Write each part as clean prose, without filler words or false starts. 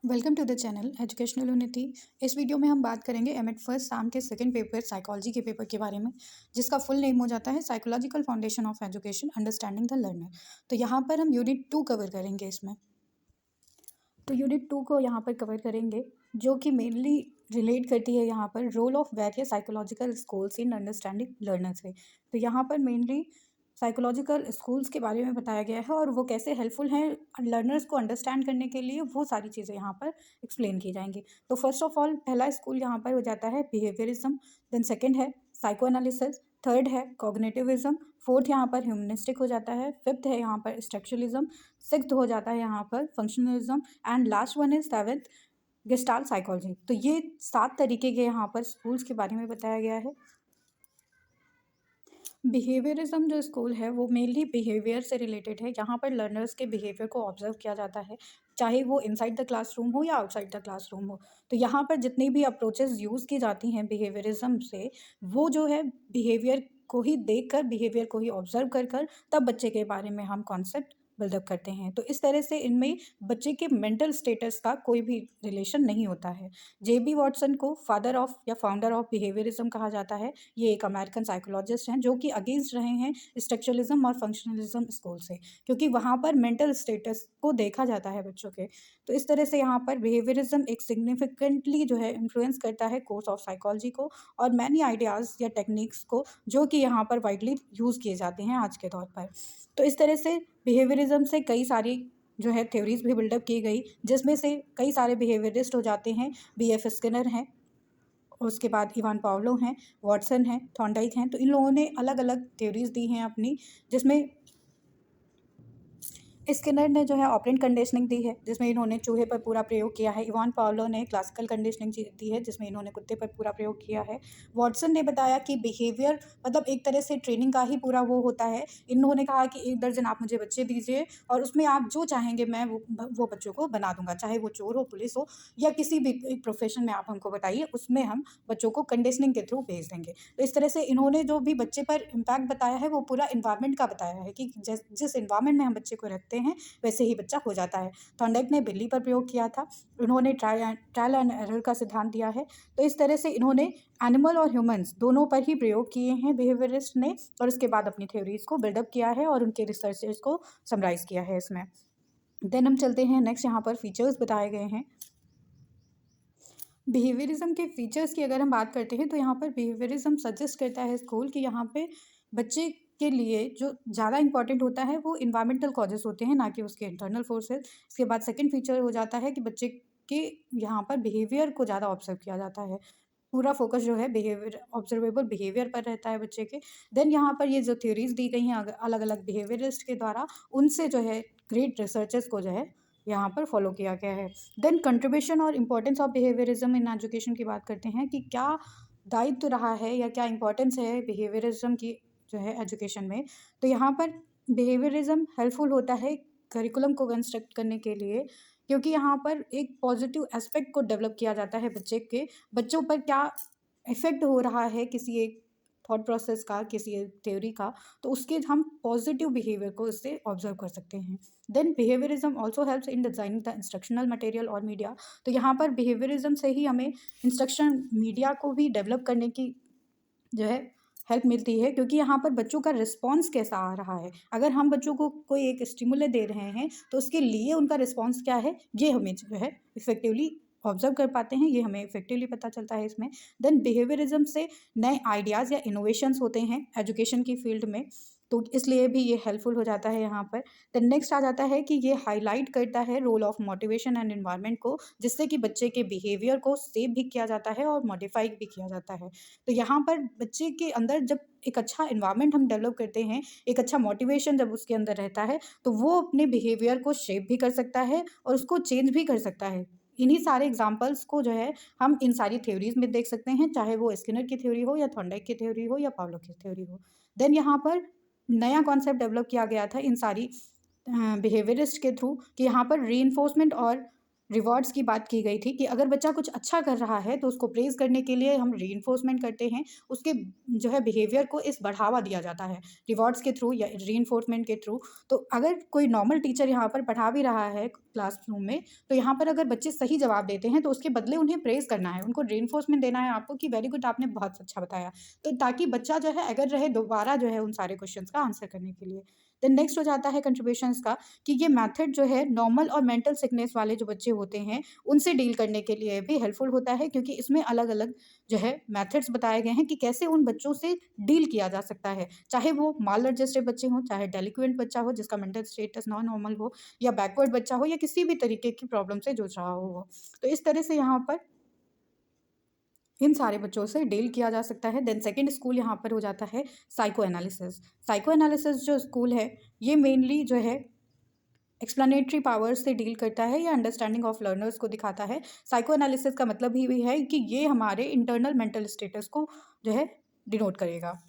Welcome to the channel educational unity. इस वीडियो में हम बात करेंगे एमएड फर्स्ट साम के सेकंड पेपर साइकोलॉजी के पेपर के बारे में, जिसका फुल नेम हो जाता है psychological foundation of education understanding the learner. तो यहाँ पर हम यूनिट 2 कवर करेंगे इसमें। तो यूनिट 2 को यहाँ पर कवर करेंगे, जो कि मेनली रिलेट करती है यहाँ पर role of various psychological schools in understanding learner से। तो यहाँ पर मेनली साइकोलॉजिकल स्कूल्स के बारे में बताया गया है और वो कैसे हेल्पफुल हैं लर्नर्स को अंडरस्टैंड करने के लिए, वो सारी चीज़ें यहाँ पर एक्सप्लेन की जाएंगी। तो फर्स्ट ऑफ ऑल पहला स्कूल यहाँ पर हो जाता है बिहेवियरिज्म, देन सेकंड है साइको एनालिसिस, थर्ड है कॉग्निटिविज्म, फोर्थ यहाँ पर ह्यूमनिस्टिक हो जाता है, फिफ्थ है यहाँ पर स्ट्रक्चरलिज्म, सिक्स्थ हो जाता है यहाँ पर functionalism and last one is seventh gestalt psychology. तो ये 7 तरीके के यहाँ पर स्कूल्स के बारे में बताया गया है। बिहेवियरिज्म जो स्कूल है वो मेनली बिहेवियर से रिलेटेड है। यहाँ पर लर्नर्स के बिहेवियर को ऑब्जर्व किया जाता है, चाहे वो इनसाइड द क्लासरूम हो या आउटसाइड द क्लासरूम हो। तो यहाँ पर जितनी भी अप्रोचेस यूज़ की जाती हैं बिहेवियरिज्म से, वो जो है बिहेवियर को ही देख कर, बिहेवियर को ही ऑब्जर्व कर कर तब बच्चे के बारे में हम कॉन्सेप्ट बिल्डअप करते हैं। तो इस तरह से इनमें बच्चे के मेंटल स्टेटस का कोई भी रिलेशन नहीं होता है। जेबी वॉटसन को फादर ऑफ या फाउंडर ऑफ बिहेवियरिज्म कहा जाता है। ये एक अमेरिकन साइकोलॉजिस्ट हैं जो कि अगेंस्ट रहे हैं स्ट्रक्चरलिज्म और फंक्शनलिज्म स्कूल से, क्योंकि वहाँ पर मेंटल स्टेटस को देखा जाता है बच्चों के। तो इस तरह से यहाँ पर बिहेवियरिज्म एक सिग्निफिकेंटली जो है इन्फ्लुएंस करता है कोर्स ऑफ साइकोलॉजी को और मैनी आइडियाज़ या टेक्निक्स को, जो कि यहाँ पर वाइडली यूज़ किए जाते हैं आज के तौर पर। तो इस तरह से बिहेवियरिज्म से कई सारी जो है थ्योरीज भी बिल्डअप की गई, जिसमें से कई सारे बिहेवियरिस्ट हो जाते हैं। बीएफ स्किनर हैं, उसके बाद इवान पावलो हैं, वॉटसन हैं, थॉर्नडाइक हैं। तो इन लोगों ने अलग अलग थ्योरीज दी हैं अपनी, जिसमें स्किनर ने जो है ऑपरेंट कंडीशनिंग दी है, जिसमें इन्होंने चूहे पर पूरा प्रयोग किया है। इवान पावलो ने क्लासिकल कंडीशनिंग दी है, जिसमें इन्होंने कुत्ते पर पूरा प्रयोग किया है। वॉटसन ने बताया कि बिहेवियर मतलब एक तरह से ट्रेनिंग का ही पूरा वो होता है। इन्होंने कहा कि 1 दर्जन आप मुझे बच्चे दीजिए और उसमें आप जो चाहेंगे मैं वो बच्चों को बना दूंगा, चाहे वो चोर हो, पुलिस हो या किसी भी एक प्रोफेशन में आप हमको बताइए, उसमें हम बच्चों को कंडीशनिंग के थ्रू भेज देंगे। तो इस तरह से इन्होंने जो भी बच्चे पर इम्पैक्ट बताया है वो पूरा इन्वायरमेंट का बताया है कि जिस इन्वायरमेंट में हम बच्चे को रखते हैं वैसे ही बच्चा हो जाता है। थॉर्नडाइक ने बिल्ली पर प्रयोग किया था। उन्होंने ट्रायल एंड एरर का सिद्धांत दिया है। तो इस तरह से इन्होंने एनिमल और ह्यूमंस दोनों पर ही प्रयोग किए हैं बिहेवियरिस्ट ने, और उसके बाद अपनी थ्योरीज को बिल्डअप किया है और उनके रिसर्चेस को समराइज किया है इसमें। देन हम चलते हैं नेक्स्ट, यहाँ पर फीचर्स बताए गए हैं। बिहेवियरिज्म के फीचर्स की अगर हम बात करते हैं तो यहाँ पर बिहेवियरिज्म सजेस्ट करता है स्कूल कि यहाँ पे बच्चे के लिए जो ज़्यादा इंपॉर्टेंट होता है वो इन्वायरमेंटल कॉजेस होते हैं, ना कि उसके इंटरनल फोर्सेस। इसके बाद सेकंड फीचर हो जाता है कि बच्चे के यहाँ पर बिहेवियर को ज़्यादा ऑब्जर्व किया जाता है। पूरा फोकस जो है बिहेवियर, ऑब्जर्वेबल बिहेवियर पर रहता है बच्चे के। देन यहाँ पर ये जो थ्योरीज दी गई हैं अलग अलग बिहेवियरिस्ट के द्वारा, उनसे जो है ग्रेट रिसर्चेस को जो है यहाँ पर फॉलो किया गया है। देन कंट्रीब्यूशन और importance of behaviourism in education की बात करते हैं कि क्या दायित्व रहा है या क्या इंपॉर्टेंस है बिहेवियरिज्म की जो है एजुकेशन में। तो यहाँ पर बिहेवियरिज्म हेल्पफुल होता है करिकुलम को कंस्ट्रक्ट करने के लिए, क्योंकि यहाँ पर एक पॉजिटिव एस्पेक्ट को डेवलप किया जाता है बच्चों पर क्या इफेक्ट हो रहा है किसी एक थॉट प्रोसेस का, किसी एक थ्योरी का, तो उसके हम पॉजिटिव बिहेवियर को इससे ऑब्जर्व कर सकते हैं। Then behaviourism also helps in designing the instructional material और मीडिया। तो यहाँ पर बिहेवियरिज्म से ही हमें इंस्ट्रक्शन मीडिया को भी डेवलप करने की जो है हेल्प मिलती है, क्योंकि यहाँ पर बच्चों का रिस्पॉन्स कैसा आ रहा है। अगर हम बच्चों को कोई एक स्टिमुलस दे रहे हैं तो उसके लिए उनका रिस्पॉन्स क्या है, ये हमें जो है इफेक्टिवली ऑब्जर्व कर पाते हैं, ये हमें इफेक्टिवली पता चलता है इसमें। देन बिहेवियरिज्म से नए आइडियाज़ या इनोवेशंस होते हैं एजुकेशन की फील्ड में, तो इसलिए भी ये हेल्पफुल हो जाता है यहाँ पर। देन नेक्स्ट आ जाता है कि ये हाईलाइट करता है role of motivation and environment को, जिससे कि बच्चे के बिहेवियर को सेव भी किया जाता है और मॉडिफाई भी किया जाता है। तो यहाँ पर बच्चे के अंदर जब एक अच्छा इन्वायरमेंट हम डेवलप करते हैं, एक अच्छा मोटिवेशन जब उसके अंदर रहता है, तो वो अपने बिहेवियर को शेप भी कर सकता है और उसको चेंज भी कर सकता है। इन्हीं सारे एग्जाम्पल्स को जो है हम इन सारी थ्योरीज में देख सकते हैं, चाहे वो स्किनर की थ्योरी हो या थॉर्नडाइक की थ्योरी हो या पावलो की थ्योरी हो। देन यहाँ पर नया कॉन्सेप्ट डेवलप किया गया था इन सारी बिहेवियरिस्ट के थ्रू, कि यहाँ पर रीइंफोर्समेंट और रिवॉर्ड्स की बात की गई थी कि अगर बच्चा कुछ अच्छा कर रहा है तो उसको प्रेज़ करने के लिए हम रीइंफोर्समेंट करते हैं, उसके जो है बिहेवियर को इस बढ़ावा दिया जाता है, रिवॉर्ड्स के थ्रू या रीइंफोर्समेंट के थ्रू। तो अगर कोई नॉर्मल टीचर यहाँ पर पढ़ा भी रहा है क्लासरूम में, तो यहाँ पर अगर बच्चे सही जवाब देते हैं तो उसके बदले उन्हें प्रेज़ करना है, उनको रीइंफोर्समेंट देना है आपको कि वेरी गुड, आपने बहुत अच्छा बताया। तो ताकि बच्चा जो है अगर रहे दोबारा जो है उन सारे क्वेश्चंस का आंसर करने के लिए। देन नेक्स्ट हो जाता है कंट्रीब्यूशंस का, कि ये मेथड जो है नॉर्मल और मेंटल सिकनेस वाले जो बच्चे होते हैं उनसे डील करने के लिए भी हेल्पफुल होता है, क्योंकि इसमें अलग-अलग जो है मेथड्स बताए गए हैं कि कैसे उन बच्चों से डील किया जा सकता है। चाहे वो माल एडजस्टेड बच्चे हों, चाहे डेलिक्वेंट बच्चा हो जिसका मेंटल स्टेटस नॉन नॉर्मल हो, या बैकवर्ड बच्चा हो, या किसी भी तरीके की प्रॉब्लम से जूझ रहा हो वो। तो इस तरह से यहाँ पर इन सारे बच्चों से डील किया जा सकता है। देन सेकंड स्कूल यहाँ पर हो जाता है साइको एनालिसिस। साइको एनालिसिस जो स्कूल है, ये मेनली जो है एक्सप्लेनेटरी पावर्स से डील करता है या अंडरस्टैंडिंग ऑफ लर्नर्स को दिखाता है। साइको एनालिसिस का मतलब ही भी है कि ये हमारे इंटरनल मेंटल स्टेटस को जो है डिनोट करेगा।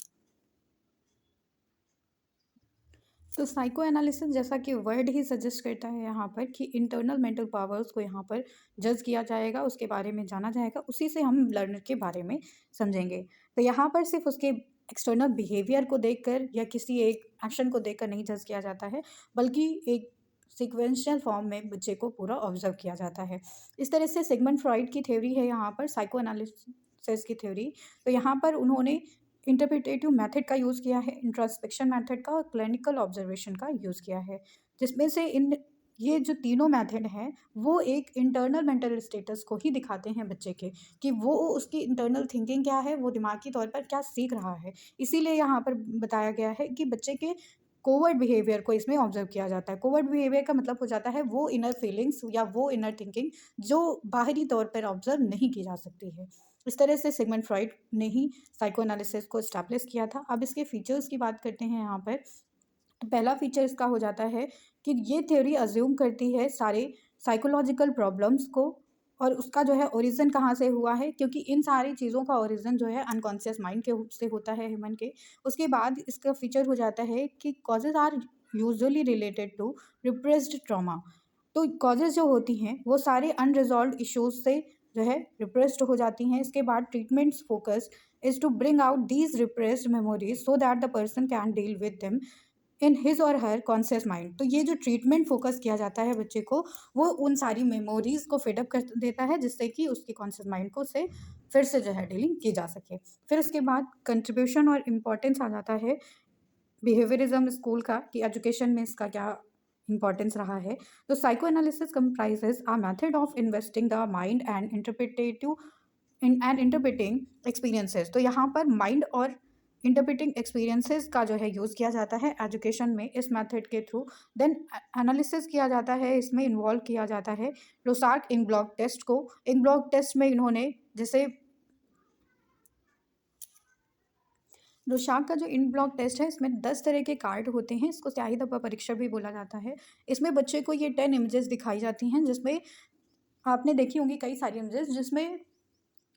तो साइको एनालिसिस जैसा कि वर्ड ही सजेस्ट करता है यहाँ पर कि इंटरनल मेंटल पावर्स को यहाँ पर जज किया जाएगा, उसके बारे में जाना जाएगा, उसी से हम लर्नर के बारे में समझेंगे। तो यहाँ पर सिर्फ उसके एक्सटर्नल बिहेवियर को देखकर या किसी एक एक्शन को देखकर नहीं जज किया जाता है, बल्कि एक सीक्वेंशियल फॉर्म में बच्चे को पूरा ऑब्जर्व किया जाता है। इस तरह से सिगमंड फ्रॉइड की थ्योरी है यहाँ पर साइको एनालिसिस की थ्योरी। तो यहाँ पर उन्होंने इंटरप्रिटेटिव मेथड का यूज़ किया है, इंट्रोस्पेक्शन मेथड का और क्लिनिकल ऑब्जर्वेशन का यूज़ किया है, जिसमें से इन ये जो तीनों मेथड हैं वो एक इंटरनल मेंटल स्टेटस को ही दिखाते हैं बच्चे के, कि वो उसकी इंटरनल थिंकिंग क्या है, वो दिमागी तौर पर क्या सीख रहा है। इसीलिए यहाँ पर बताया गया है कि बच्चे के कोवर्ट बिहेवियर को इसमें ऑब्जर्व किया जाता है। कोवर्ट बिहेवियर का मतलब हो जाता है वो इनर फीलिंग्स या वो इनर थिंकिंग जो बाहरी तौर पर ऑब्जर्व नहीं की जा सकती है। इस तरह से सिगमंड फ्रॉइड ने ही साइको एनालिसिस को एस्टैब्लिश किया था। अब इसके फीचर्स की बात करते हैं यहाँ पर। तो पहला फीचर इसका हो जाता है कि ये थ्योरी अज्यूम करती है सारे साइकोलॉजिकल प्रॉब्लम्स को, और उसका जो है ओरिजिन कहाँ से हुआ है, क्योंकि इन सारी चीज़ों का ओरिजिन जो है अनकॉन्शियस माइंड के से होता है, ह्यूमन के। उसके बाद इसका फीचर हो जाता है कि causes are usually related to repressed trauma. तो कॉजेज़ जो होती हैं वो सारे अनरिज़ॉल्व्ड इश्यूज़ से जो है रिप्रेस्ड हो जाती हैं। इसके बाद treatments focus is to bring out these repressed memories so that the person can deal with them in his or her conscious mind. तो ये जो ट्रीटमेंट फोकस किया जाता है बच्चे को, वो उन सारी मेमोरीज़ को फीड अप कर देता है, जिससे कि उसकी कॉन्शियस माइंड को से फिर से जो है डीलिंग की जा सके। फिर उसके बाद कंट्रीब्यूशन और इम्पोर्टेंस आ जाता है बिहेवियरिज्म स्कूल का, कि एजुकेशन में इसका क्या इम्पोर्टेंस रहा है। तो psycho analysis comprises a method of investing the mind and interpreting experiences. तो यहाँ पर माइंड और इंटरप्रेटिंग एक्सपीरियंसेस का जो है यूज़ किया जाता है एजुकेशन में इस मेथड के थ्रू। देन एनालिसिस किया जाता है, इसमें इन्वॉल्व किया जाता है लोसार्क इंक ब्लॉक टेस्ट को। इंक ब्लॉक टेस्ट में इन्होंने जैसे लोशाक का जो इन ब्लॉक टेस्ट है, इसमें 10 तरह के कार्ड होते हैं। इसको स्याही धब्बा परीक्षा भी बोला जाता है। इसमें बच्चे को ये 10 इमेजेस दिखाई जाती हैं, जिसमें आपने देखी होंगी कई सारी इमेजेस, जिसमें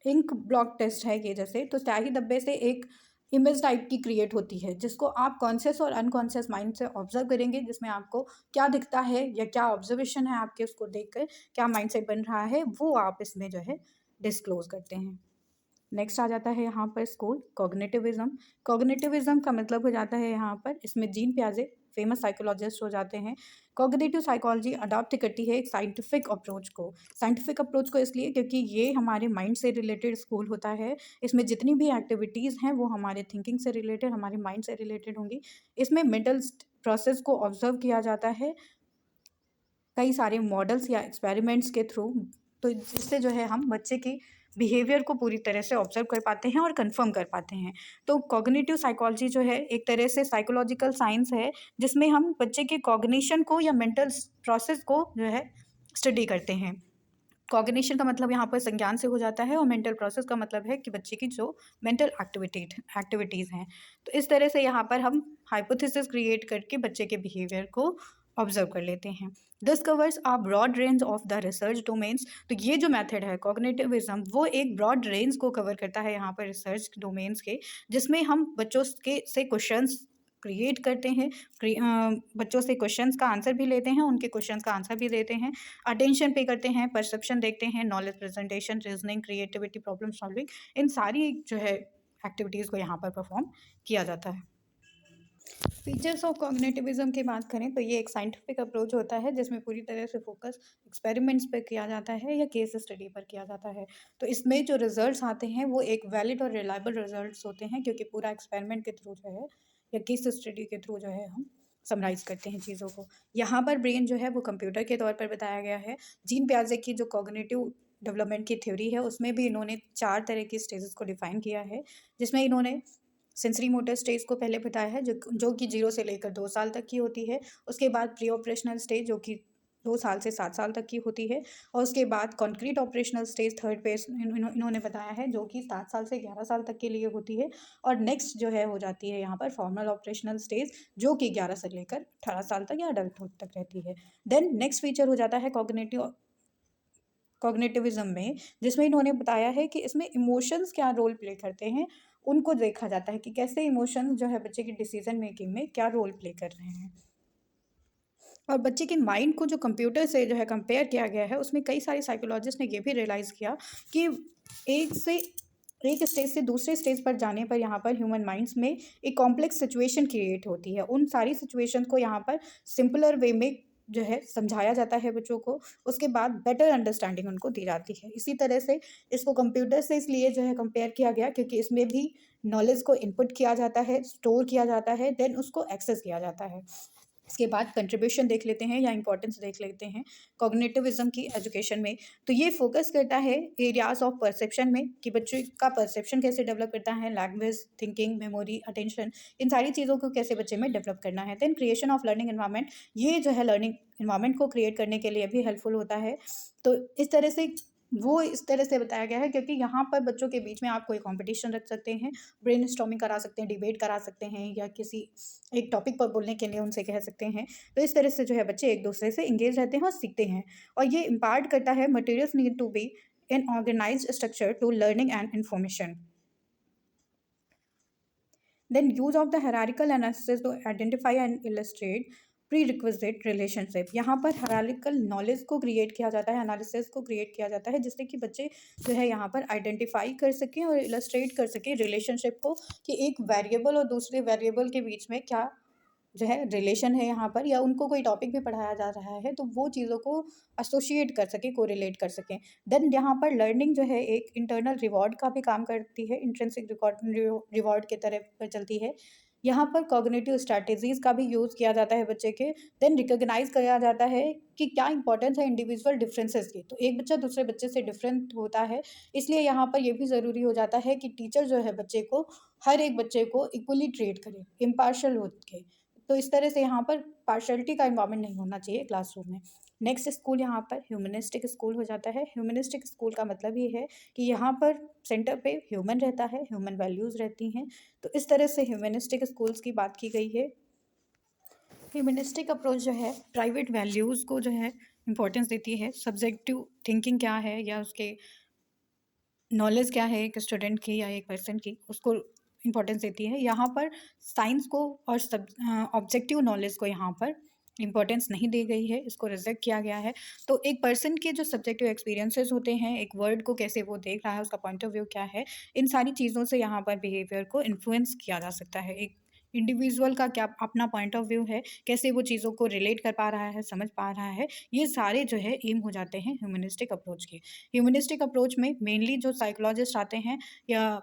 इंक ब्लॉक टेस्ट है ये। जैसे तो स्याही धब्बे से एक इमेज टाइप की क्रिएट होती है, जिसको आप कॉन्शियस और अनकॉन्शियस माइंड से ऑब्जर्व करेंगे, जिसमें आपको क्या दिखता है या क्या ऑब्जर्वेशन है आपके, उसको देखकर क्या माइंड सेट बन रहा है, वो आप इसमें जो है डिस्क्लोज करते हैं। नेक्स्ट आ जाता है यहाँ पर स्कूल कॉग्निटिविज्म। कॉग्निटिविज्म का मतलब हो जाता है यहाँ पर, इसमें जीन पियाजे फेमस साइकोलॉजिस्ट हो जाते हैं। कॉग्निटिव साइकोलॉजी अडॉप्ट करती है एक साइंटिफिक अप्रोच को। साइंटिफिक अप्रोच को इसलिए क्योंकि ये हमारे माइंड से रिलेटेड स्कूल होता है। इसमें जितनी भी एक्टिविटीज़ हैं वो हमारे थिंकिंग से रिलेटेड, हमारे माइंड से रिलेटेड होंगी। इसमें मेंटल प्रोसेस को ऑब्जर्व किया जाता है कई सारे मॉडल्स या एक्सपेरिमेंट्स के थ्रू। तो जिससे जो है हम बच्चे की बिहेवियर को पूरी तरह से ऑब्जर्व कर पाते हैं और कंफर्म कर पाते हैं। तो कॉग्निटिव साइकोलॉजी जो है एक तरह से साइकोलॉजिकल साइंस है, जिसमें हम बच्चे के कॉग्निशन को या मेंटल प्रोसेस को जो है स्टडी करते हैं। कॉग्निशन का मतलब यहाँ पर संज्ञान से हो जाता है, और मेंटल प्रोसेस का मतलब है कि बच्चे की जो मेंटल एक्टिविटीज़ हैं। तो इस तरह से यहाँ पर हम हाइपोथेसिस क्रिएट करके बच्चे के बिहेवियर को ऑब्जर्व कर लेते हैं। This covers a broad range of the research domains. तो ये जो मेथड है कॉग्निटिविज्म, वो एक ब्रॉड रेंज को कवर करता है यहाँ पर रिसर्च डोमेन्स के, जिसमें हम बच्चों के से क्वेश्चंस क्रिएट करते हैं, बच्चों से क्वेश्चंस का आंसर भी लेते हैं, उनके क्वेश्चंस का आंसर भी देते हैं, अटेंशन पे करते हैं, परसेप्शन देखते हैं, knowledge presentation, reasoning, creativity, problem solving, इन सारी जो है एक्टिविटीज़ को यहाँ पर परफॉर्म किया जाता है। फीचर्स ऑफ कॉग्निटिविज्म की बात करें तो ये एक साइंटिफिक अप्रोच होता है जिसमें पूरी तरह से फोकस एक्सपेरिमेंट्स पर किया जाता है या केस स्टडी पर किया जाता है। तो इसमें जो रिजल्ट्स आते हैं वो एक वैलिड और रिलायबल रिजल्ट्स होते हैं, क्योंकि पूरा एक्सपेरिमेंट के थ्रू जो है या केस स्टडी के थ्रू जो है हम समराइज करते हैं चीज़ों को। यहाँ पर ब्रेन जो है वो कंप्यूटर के तौर पर बताया गया है। जीन पियाजे की जो कॉग्निटिव डेवलपमेंट की थ्योरी है उसमें भी इन्होंने 4 तरह की स्टेजेस को डिफाइन किया है, जिसमें इन्होंने सेंसरी मोटर स्टेज को पहले बताया है, जो कि 0 से लेकर 2 साल तक की होती है। उसके बाद प्री ऑपरेशनल स्टेज जो कि 2 साल से 7 साल तक की होती है, और उसके बाद concrete operational stage third phase इन्होंने बताया है जो कि 7 साल से 11 साल तक के लिए होती है। और नेक्स्ट जो है हो जाती है यहाँ पर फॉर्मल ऑपरेशनल स्टेज जो कि 11 से लेकर 18 साल तक या अडल्टहुड तक रहती है। देन नेक्स्ट फीचर हो जाता है कॉग्निटिविज्म में, जिसमें इन्होंने बताया है कि इसमें इमोशंस क्या रोल प्ले करते हैं, उनको देखा जाता है कि कैसे इमोशंस जो है बच्चे की डिसीजन मेकिंग में क्या रोल प्ले कर रहे हैं। और बच्चे के माइंड को जो कंप्यूटर से जो है कंपेयर किया गया है उसमें कई सारे साइकोलॉजिस्ट ने ये भी रियलाइज़ किया कि एक स्टेज से दूसरे स्टेज पर जाने पर यहाँ पर ह्यूमन माइंड्स में एक कॉम्प्लेक्स सिचुएशन क्रिएट होती है। उन सारी सिचुएशन को यहाँ पर सिंपलर वे में जो है समझाया जाता है बच्चों को, उसके बाद बेटर अंडरस्टैंडिंग उनको दी जाती है। इसी तरह से इसको कंप्यूटर से इसलिए जो है कंपेयर किया गया क्योंकि इसमें भी नॉलेज को इनपुट किया जाता है, स्टोर किया जाता है, देन उसको एक्सेस किया जाता है। इसके बाद कंट्रीब्यूशन देख लेते हैं या इंपॉर्टेंस देख लेते हैं कॉग्निटिविज्म की एजुकेशन में। तो ये फोकस करता है एरियाज ऑफ परसेप्शन में कि बच्चे का परसेप्शन कैसे डेवलप करता है, लैंग्वेज, थिंकिंग, मेमोरी, अटेंशन, इन सारी चीज़ों को कैसे बच्चे में डेवलप करना है। Then creation of learning environment, ये जो है लर्निंग एनवायरनमेंट को क्रिएट करने के लिए भी हेल्पफुल होता है। तो इस तरह से वो इस तरह से बताया गया है क्योंकि यहाँ पर बच्चों के बीच में आप कोई कंपटीशन रख सकते हैं, ब्रेनस्टॉर्मिंग करा सकते हैं, डिबेट करा सकते हैं, या किसी एक टॉपिक पर बोलने के लिए उनसे कह सकते हैं। तो इस तरह से जो है बच्चे एक दूसरे से इंगेज रहते हैं और सीखते हैं, और ये इम्पार्ट करता है materials need to be in organised structure to learning and information. Then use of the hierarchical analysis to identify and illustrate pre-requisite relationship. यहाँ पर हायरार्किकल नॉलेज को क्रिएट किया जाता है, एनालिसिस को क्रिएट किया जाता है, जिससे कि बच्चे जो है यहाँ पर आइडेंटिफाई कर सकें और इलस्ट्रेट कर सकें रिलेशनशिप को, कि एक वेरिएबल और दूसरे वेरिएबल के बीच में क्या जो है रिलेशन है यहाँ पर, या उनको कोई टॉपिक भी पढ़ाया जा रहा है तो वो चीज़ों को एसोसिएट कर सके, कोरिलेट कर सकें। देन यहाँ पर लर्निंग जो है एक इंटरनल रिवॉर्ड का भी काम करती है, इंट्रिंसिक रिवॉर्ड के तरह पर चलती है। यहाँ पर कॉग्निटिव स्ट्रैटेजीज़ का भी यूज़ किया जाता है बच्चे के। देन रिकॉग्नाइज किया जाता है कि क्या इंपॉर्टेंस है इंडिविजुअल डिफरेंसेस की। तो एक बच्चा दूसरे बच्चे से डिफरेंट होता है, इसलिए यहाँ पर ये भी ज़रूरी हो जाता है कि टीचर जो है बच्चे को, हर एक बच्चे को इक्वली ट्रीट करे, इम्पार्शल हो के। तो इस तरह से यहाँ पर पार्शलिटी का इन्वायरमेंट नहीं होना चाहिए क्लासरूम में। नेक्स्ट स्कूल यहाँ पर ह्यूमनिस्टिक स्कूल हो जाता है। ह्यूमनिस्टिक स्कूल का मतलब ये है कि यहाँ पर सेंटर पे ह्यूमन रहता है, ह्यूमन वैल्यूज़ रहती हैं। तो इस तरह से ह्यूमनिस्टिक स्कूल्स की बात की गई है। ह्यूमनिस्टिक अप्रोच जो है प्राइवेट वैल्यूज़ को जो है इम्पोर्टेंस देती है, सब्जेक्टिव थिंकिंग क्या है या उसके नॉलेज क्या है एक स्टूडेंट की या एक पर्सन की, उसको इम्पोर्टेंस देती है। यहाँ पर साइंस को और सब ऑब्जेक्टिव नॉलेज को यहाँ पर इम्पोर्टेंस नहीं दी गई है, इसको रिजेक्ट किया गया है। तो एक पर्सन के जो सब्जेक्टिव एक्सपीरियंसेस होते हैं, एक वर्ड को कैसे वो देख रहा है, उसका पॉइंट ऑफ व्यू क्या है, इन सारी चीज़ों से यहाँ पर बिहेवियर को इन्फ्लुएंस किया जा सकता है। एक इंडिविजुअल का क्या अपना पॉइंट ऑफ व्यू है, कैसे वो चीज़ों को रिलेट कर पा रहा है, समझ पा रहा है, ये सारे जो है एम हो जाते हैं ह्यूमनिस्टिक अप्रोच के। ह्यूमनिस्टिक अप्रोच में मेनली जो साइकोलॉजिस्ट आते हैं या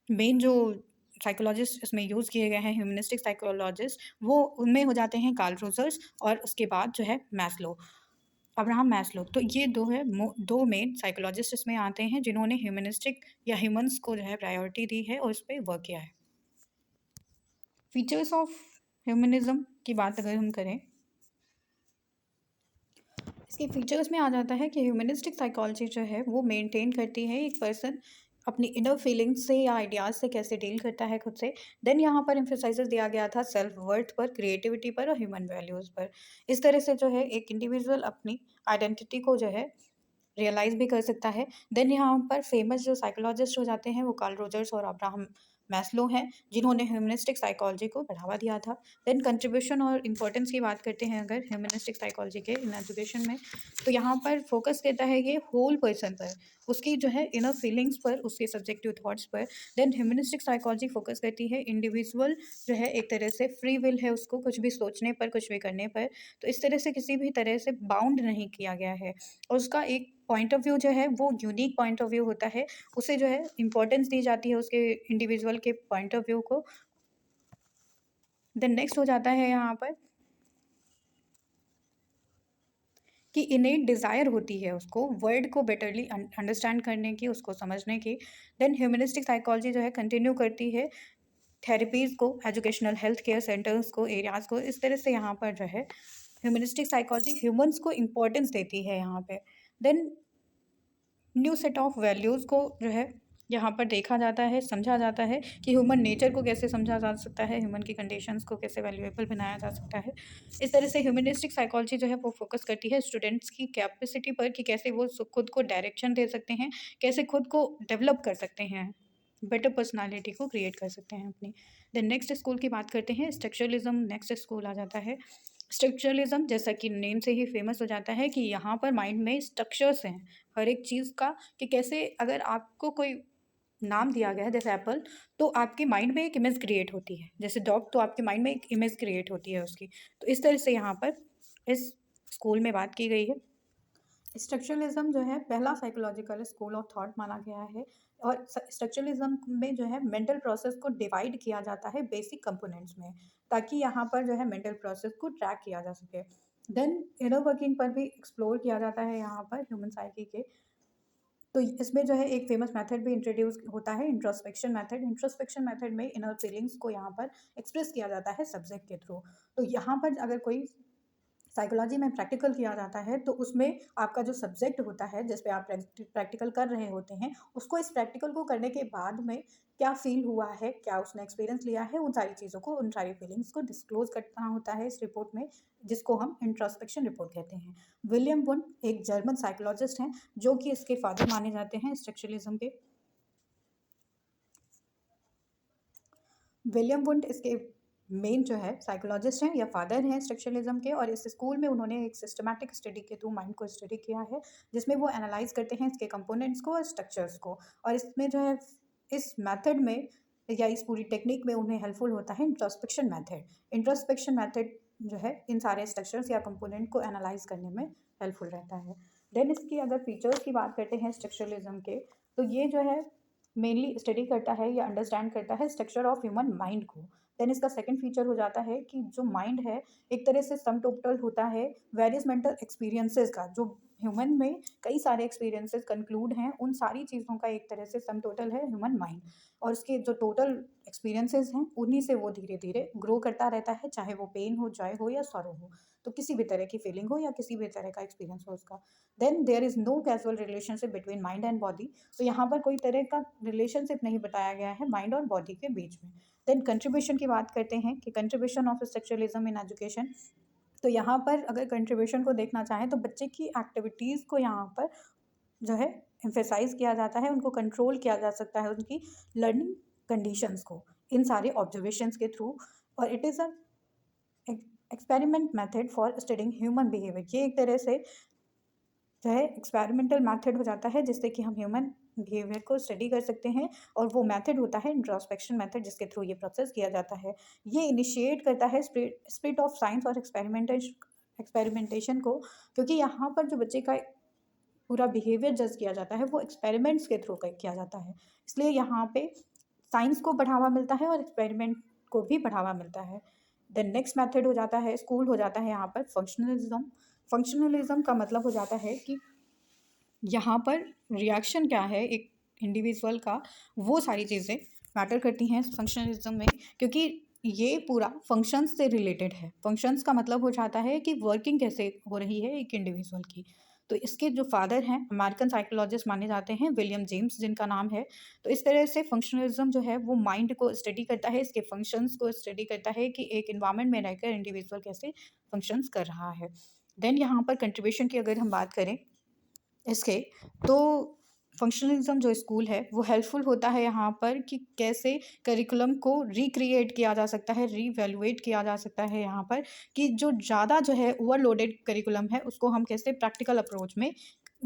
मेन जो साइकोलॉजिस्ट इसमें यूज़ किए गए हैं ह्यूमनिस्टिक साइकोलॉजिस्ट, वो उनमें हो जाते हैं कार्ल रोजर्स और उसके बाद जो है मैस्लो, अब्राहम मैस्लो। तो ये दो मेन साइकोलॉजिस्ट इसमें आते हैं जिन्होंने ह्यूमनिस्टिक या ह्यूमन्स को जो है प्रायोरिटी दी है और उस पर वर्क किया है। फीचर्स ऑफ ह्यूमनिज्म की बात अगर हम करें, इसके फीचर्स में आ जाता है कि ह्यूमनिस्टिक साइकोलॉजी जो है वो मेंटेन करती है एक पर्सन अपनी इनर फीलिंग्स से या आइडियाज़ से कैसे डील करता है खुद से। देन यहाँ पर एम्फेसाइज दिया गया था सेल्फ वर्थ पर, क्रिएटिविटी पर और ह्यूमन वैल्यूज़ पर। इस तरह से जो है एक इंडिविजुअल अपनी आइडेंटिटी को जो है रियलाइज़ भी कर सकता है। देन यहाँ पर फेमस जो साइकोलॉजिस्ट हो जाते हैं वो कार्ल रोजर्स और अब्राहम मैस्लो हैं, जिन्होंने ह्यूमनिस्टिक साइकोलॉजी को बढ़ावा दिया था। देन कंट्रीब्यूशन और इम्पोर्टेंस की बात करते हैं अगर ह्यूमनिस्टिक साइकोलॉजी के इन एजुकेशन में, तो यहाँ पर फोकस करता है ये होल पर्सन पर, उसकी जो है इनर फीलिंग्स पर, उसके सब्जेक्टिव थॉट्स पर। देन ह्यूमनिस्टिक साइकोलॉजी फोकस करती है इंडिविजुअल जो है एक तरह से फ्री विल है उसको कुछ भी सोचने पर, कुछ भी करने पर, तो इस तरह से किसी भी तरह से बाउंड नहीं किया गया है, और उसका एक पॉइंट ऑफ व्यू जो है वो यूनिक पॉइंट ऑफ व्यू होता है, उसे जो है इम्पोर्टेंस दी जाती है उसके इंडिविजुअल के पॉइंट ऑफ व्यू को। देन नेक्स्ट हो जाता है यहाँ पर कि इनेट डिज़ायर होती है उसको वर्ड को बेटरली अंडरस्टैंड करने की, उसको समझने की। देन ह्यूमनिस्टिक साइकोलॉजी जो है कंटिन्यू करती है थेरेपीज़ को, एजुकेशनल हेल्थ केयर सेंटर्स को, एरियाज़ को, इस तरह से यहाँ पर जो है ह्यूमनिस्टिक साइकोलॉजी ह्यूमन्स को इम्पोर्टेंस देती है यहाँ पे। Then new set of values को जो है यहाँ पर देखा जाता है, समझा जाता है कि ह्यूमन नेचर को कैसे समझा जा सकता है, ह्यूमन की कंडीशंस को कैसे वैल्यूएबल बनाया जा सकता है। इस तरह से ह्यूमनिस्टिक साइकोलॉजी जो है वो फोकस करती है स्टूडेंट्स की कैपेसिटी पर कि कैसे वो खुद को डायरेक्शन दे सकते हैं, कैसे खुद को डेवलप कर सकते हैं, बेटर पर्सनालिटी को क्रिएट कर सकते हैं अपनी। देन नेक्स्ट स्कूल की बात करते हैं, स्ट्रक्चरलिज्म नेक्स्ट स्कूल आ जाता है। स्ट्रक्चरलिज्म जैसा कि नेम से ही फेमस हो जाता है कि यहाँ पर माइंड में स्ट्रक्चर्स हैं हर एक चीज़ का, कि कैसे अगर आपको कोई नाम दिया गया है जैसे एप्पल, तो आपके माइंड में एक इमेज क्रिएट होती है, जैसे डॉग, तो आपके माइंड में एक इमेज क्रिएट होती है उसकी। तो इस तरह से यहाँ पर इस स्कूल में बात की गई है। स्ट्रक्चरलिज्म जो है पहला साइकोलॉजिकल स्कूल ऑफ थॉट माना गया है, और स्ट्रक्चरलिज्म में जो है मेंटल प्रोसेस को डिवाइड किया जाता है बेसिक कंपोनेंट्स में, ताकि यहाँ पर जो है मेंटल प्रोसेस को ट्रैक किया जा सके। देन इनर वर्किंग पर भी एक्सप्लोर किया जाता है यहाँ पर ह्यूमन साइकी के। तो इसमें जो है एक फेमस मेथड भी इंट्रोड्यूस होता है, इंट्रोस्पेक्शन मेथड। इंट्रोस्पेक्शन मेथड में इनर फीलिंग्स को यहाँ पर एक्सप्रेस किया जाता है सब्जेक्ट के थ्रू। तो यहाँ पर अगर कोई साइकोलॉजी में प्रैक्टिकल किया जाता है तो उसमें आपका जो सब्जेक्ट होता है जिस पे आप प्रैक्टिकल कर रहे होते हैं, उसको इस प्रैक्टिकल को करने के बाद में क्या फ़ील हुआ है, क्या उसने एक्सपीरियंस लिया है, उन सारी चीज़ों को, उन सारी फीलिंग्स को डिस्क्लोज़ करना होता है इस रिपोर्ट में, जिसको हम इंट्रोस्पेक्शन रिपोर्ट कहते हैं। विलियम वुंड एक जर्मन साइकोलॉजिस्ट हैं, जो कि इसके फादर माने जाते हैं स्ट्रक्चरलिज्म के। विलियम वुंड इसके मेन जो है साइकोलॉजिस्ट हैं या फादर हैं स्ट्रक्चरलिज्म के, और इस स्कूल में उन्होंने एक सिस्टमैटिक स्टडी के थ्रू माइंड को स्टडी किया है, जिसमें वो एनालाइज करते हैं इसके कंपोनेंट्स को और स्ट्रक्चर्स को। और इसमें जो है इस मेथड में या इस पूरी टेक्निक में उन्हें हेल्पफुल होता है इंट्रोस्पेक्शन मेथड। इंट्रोस्पेक्शन मेथड जो है इन सारे स्ट्रक्चर्स या कंपोनेंट को एनालाइज करने में हेल्पफुल रहता है। देन इसकी अगर फीचर्स की बात करते हैं स्ट्रक्चरलिज्म के, तो ये जो है मेनली स्टडी करता है या अंडरस्टैंड करता है स्ट्रक्चर ऑफ ह्यूमन माइंड को। देन इसका सेकंड फीचर हो जाता है कि जो माइंड है एक तरह से सम टोटल होता है वेरियस मेंटल एक्सपीरियंसेस का, जो ह्यूमन में कई सारे एक्सपीरियंसेस कंक्लूड हैं, उन सारी चीज़ों का एक तरह से सम टोटल है ह्यूमन माइंड। और उसके जो टोटल एक्सपीरियंसेस हैं उन्हीं से वो धीरे धीरे ग्रो करता रहता है, चाहे वो पेन हो, जॉय हो या सॉरो हो, तो किसी भी तरह की फीलिंग हो या किसी भी तरह का एक्सपीरियंस हो उसका। Then there is no casual relationship between mind and body. तो यहाँ पर कोई तरह का रिलेशनशिप नहीं बताया गया है माइंड और बॉडी के बीच में। देन कंट्रीब्यूशन की बात करते हैं कि contribution of structuralism in education. तो यहाँ पर अगर कंट्रीब्यूशन को देखना चाहें तो बच्चे की एक्टिविटीज़ को यहाँ पर जो है एम्फेसाइज किया जाता है, उनको कंट्रोल किया जा सकता है उनकी लर्निंग कंडीशंस को इन सारे ऑब्जर्वेशंस के थ्रू। और it is a experiment method for studying human behaviour. ये एक तरह से जो है एक्सपेरिमेंटल मेथड हो जाता है जिससे कि हम ह्यूमन बिहेवियर को स्टडी कर सकते हैं, और वो मेथड होता है इंट्रोस्पेक्शन मेथड जिसके थ्रू ये प्रोसेस किया जाता है। ये इनिशिएट करता है स्पिरिट ऑफ साइंस और एक्सपेरिमेंटेशन को, क्योंकि यहाँ पर जो बच्चे का पूरा बिहेवियर जज किया जाता है वो एक्सपेरिमेंट्स के थ्रू किया जाता है, इसलिए यहाँ पे साइंस को बढ़ावा मिलता है और एक्सपेरिमेंट को भी बढ़ावा मिलता है। देन नेक्स्ट मेथड हो जाता है स्कूल हो जाता है यहाँ पर फंक्शनलिज्म। फंक्शनलिज्म का मतलब हो जाता है कि यहाँ पर रिएक्शन क्या है एक इंडिविजुअल का, वो सारी चीज़ें मैटर करती हैं फंक्शनलिज्म में, क्योंकि ये पूरा फंक्शंस से रिलेटेड है। फंक्शंस का मतलब हो जाता है कि वर्किंग कैसे हो रही है एक इंडिविजुअल की। तो इसके जो फादर हैं अमेरिकन साइकोलॉजिस्ट माने जाते हैं विलियम जेम्स जिनका नाम है। तो इस तरह से फंक्शनलिज्म जो है वो माइंड को स्टडी करता है, इसके फंक्शंस को स्टडी करता है कि एक इन्वायरमेंट में रहकर इंडिविजुअल कैसे फंक्शंस कर रहा है। देन यहाँ पर कंट्रीब्यूशन की अगर हम बात करें इसके, तो फंक्शनलिज्म जो स्कूल है वो हेल्पफुल होता है यहाँ पर कि कैसे करिकुलम को रिक्रिएट किया जा सकता है, रीवैल्यूएट किया जा सकता है यहाँ पर, कि जो ज़्यादा जो है ओवरलोडेड करिकुलम है उसको हम कैसे प्रैक्टिकल अप्रोच में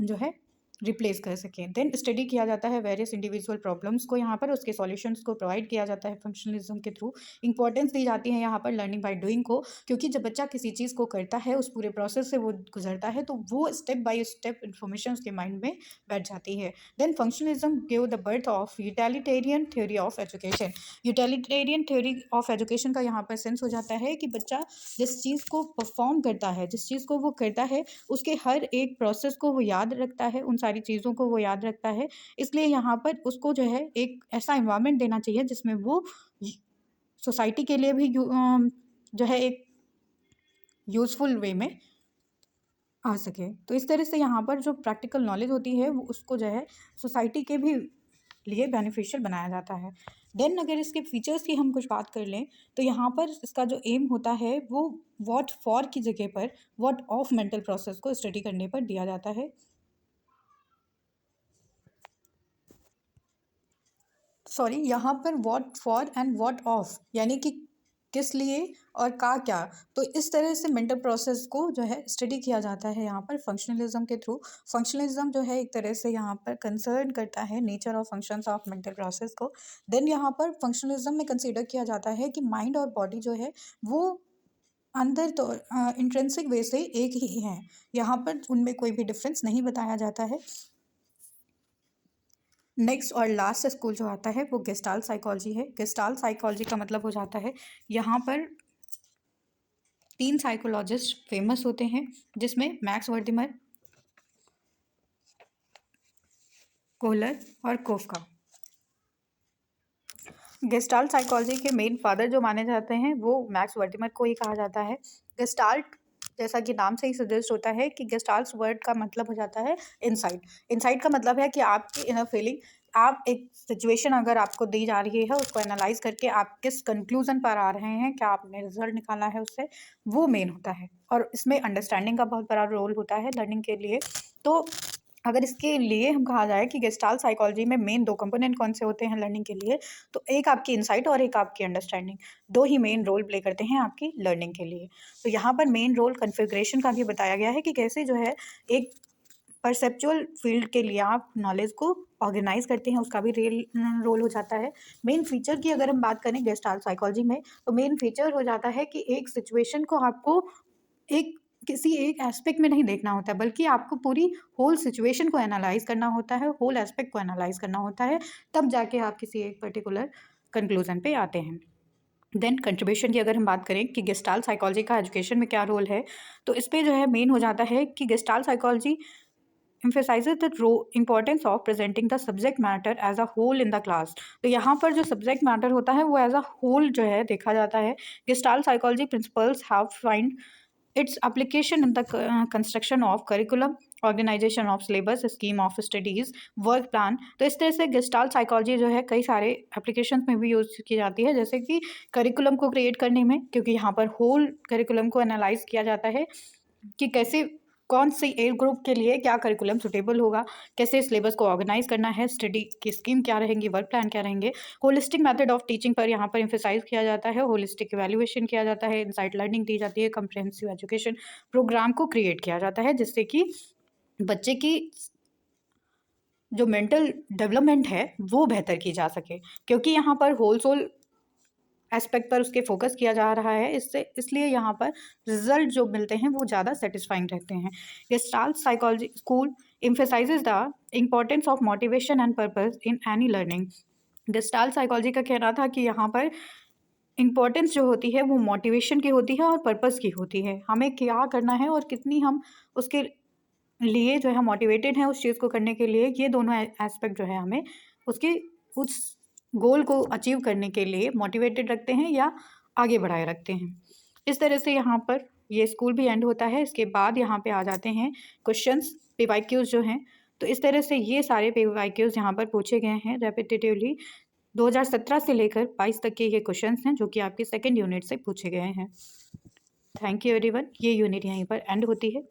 जो है रिप्लेस कर सकें। देन स्टडी किया जाता है वेरियस इंडिविजुअल प्रॉब्लम्स को, यहाँ पर उसके सॉल्यूशंस को प्रोवाइड किया जाता है फंक्शनलिज्म के थ्रू। इंपॉर्टेंस दी जाती है यहाँ पर लर्निंग बाय डूइंग को, क्योंकि जब बच्चा किसी चीज़ को करता है, उस पूरे प्रोसेस से वो गुजरता है, तो वो स्टेप बाय स्टेप इन्फॉर्मेशन उसके माइंड में बैठ जाती है। Then functionalism give the birth of utilitarian theory of education. Utilitarian theory of education का यहाँ पर सेंस हो जाता है कि बच्चा जिस चीज़ को परफॉर्म करता है, जिस चीज़ को वो करता है, उसके हर एक प्रोसेस को वो याद रखता है, उन सारी चीज़ों को वो याद रखता है। इसलिए यहाँ पर उसको जो है एक ऐसा एनवायरनमेंट देना चाहिए जिसमें वो सोसाइटी के लिए भी जो है एक यूज़फुल वे में आ सके। तो इस तरह से यहाँ पर जो प्रैक्टिकल नॉलेज होती है वो उसको जो है सोसाइटी के भी लिए बेनिफिशियल बनाया जाता है। देन अगर इसके फीचर्स की हम कुछ बात कर लें तो यहाँ पर इसका जो एम होता है वो व्हाट फॉर की जगह पर व्हाट ऑफ मेंटल प्रोसेस को स्टडी करने पर दिया जाता है। सॉरी, यहाँ पर what for and what of यानी कि किस लिए और का क्या, तो इस तरह से मेंटल प्रोसेस को जो है स्टडी किया जाता है यहाँ पर फंक्शनलिज्म के थ्रू। फंक्शनलिज्म जो है एक तरह से यहाँ पर कंसर्न करता है नेचर और फंक्शंस ऑफ मेंटल प्रोसेस को। देन यहाँ पर फंक्शनलिज्म में कंसीडर किया जाता है कि माइंड और बॉडी जो है वो अंदर तो इंट्रिंसिक वे से एक ही हैं, यहाँ पर उनमें कोई भी डिफरेंस नहीं बताया जाता है। नेक्स्ट और लास्ट स्कूल जो आता है वो गेस्टाल्ट साइकोलॉजी है। गेस्टाल्ट साइकोलॉजी का मतलब हो जाता है यहाँ पर 3 साइकोलॉजिस्ट फेमस होते हैं, जिसमें मैक्स वर्दिमर, कोहलर और कोफका। गेस्टाल्ट साइकोलॉजी के मेन फादर जो माने जाते हैं वो मैक्स वर्दिमर को ही कहा जाता है। गेस्टाल्ट जैसा कि नाम से ही सजेस्ट होता है कि गेस्टाल्ट वर्ड का मतलब हो जाता है इनसाइट। इनसाइट का मतलब है कि आपकी इनर फीलिंग, आप एक सिचुएशन अगर आपको दी जा रही है उसको एनालाइज करके आप किस कंक्लूजन पर आ रहे हैं, क्या आपने रिजल्ट निकाला है उससे, वो मेन होता है। और इसमें अंडरस्टैंडिंग का बहुत बड़ा रोल होता है लर्निंग के लिए। तो अगर इसके लिए हम कहा जाए कि गेस्टाल्ट साइकोलॉजी में मेन 2 कंपोनेंट कौन से होते हैं लर्निंग के लिए, तो एक आपकी इनसाइट और एक आपकी अंडरस्टैंडिंग, 2 ही मेन रोल प्ले करते हैं आपकी लर्निंग के लिए। तो यहाँ पर मेन रोल कॉन्फ़िगरेशन का भी बताया गया है कि कैसे जो है एक परसेप्चुअल फील्ड के लिए आप नॉलेज को ऑर्गेनाइज करते हैं, उसका भी रोल हो जाता है। मेन फीचर की अगर हम बात करें गेस्टाल्ट साइकोलॉजी में, तो मेन फीचर हो जाता है कि एक सिचुएशन को आपको एक किसी एक एस्पेक्ट में नहीं देखना होता है, बल्कि आपको पूरी होल सिचुएशन को एनालाइज करना होता है, होल एस्पेक्ट को एनालाइज करना होता है, तब जाके आप किसी एक पर्टिकुलर कंक्लूजन पे आते हैं। देन कंट्रीब्यूशन की अगर हम बात करें कि गेस्टाल्ट साइकोलॉजी का एजुकेशन में क्या रोल है, तो इस पे जो है मेन हो जाता है कि gestalt psychology emphasizes the importance of presenting the subject matter as a whole in the class। तो यहाँ पर जो subject matter होता है वो as a whole जो है देखा जाता है। Gestalt psychology principles have find its application in the construction of curriculum, organization of syllabus, scheme of studies, work plan। तो इस तरह से गेस्टाल्ट साइकोलॉजी जो है कई सारे एप्लीकेशन में भी यूज़ की जाती है, जैसे कि करिकुलम को क्रिएट करने में, क्योंकि यहाँ पर होल करिकुलम को एनालाइज किया जाता है कि कैसे कौन सी एज ग्रुप के लिए क्या करिकुलम सुटेबल होगा, कैसे सिलेबस को ऑर्गेनाइज करना है, स्टडी की स्कीम क्या रहेंगी, वर्क प्लान क्या रहेंगे। होलिस्टिक मेथड ऑफ टीचिंग पर यहाँ पर एम्फेसाइज किया जाता है, होलिस्टिक इवैल्यूएशन किया जाता है, इनसाइट लर्निंग दी जाती है, कम्प्रहेंसिव एजुकेशन प्रोग्राम को क्रिएट किया जाता है, जिससे कि बच्चे की जो मेंटल डेवलपमेंट है वो बेहतर की जा सके, क्योंकि यहाँ पर होल सोल एस्पेक्ट पर उसके फोकस किया जा रहा है। इसलिए यहाँ पर रिजल्ट जो मिलते हैं वो ज़्यादा सेटिस्फाइंग रहते हैं। Gestalt psychology school emphasizes the importance of motivation and purpose in any learning. Gestalt psychology का कहना था कि यहाँ पर इम्पोर्टेंस जो होती है वो मोटिवेशन की होती है और पर्पस की होती है, हमें क्या करना है और कितनी हम उसके लिए जो है मोटिवेटेड हैं उस चीज़ को करने के लिए। ये दोनों एस्पेक्ट जो है हमें उसके उस गोल को अचीव करने के लिए मोटिवेटेड रखते हैं या आगे बढ़ाए रखते हैं। इस तरह से यहाँ पर ये स्कूल भी एंड होता है। इसके बाद यहाँ पे आ जाते हैं क्वेश्चंस, PYQs जो हैं। तो इस तरह से ये सारे PYQs यहाँ पर पूछे गए हैं रेपिटेटिवली। 2017 से लेकर 22 तक के ये क्वेश्चंस हैं जो कि आपकी सेकेंड यूनिट से पूछे गए हैं। Thank you everyone. ये यूनिट यहीं पर एंड होती है।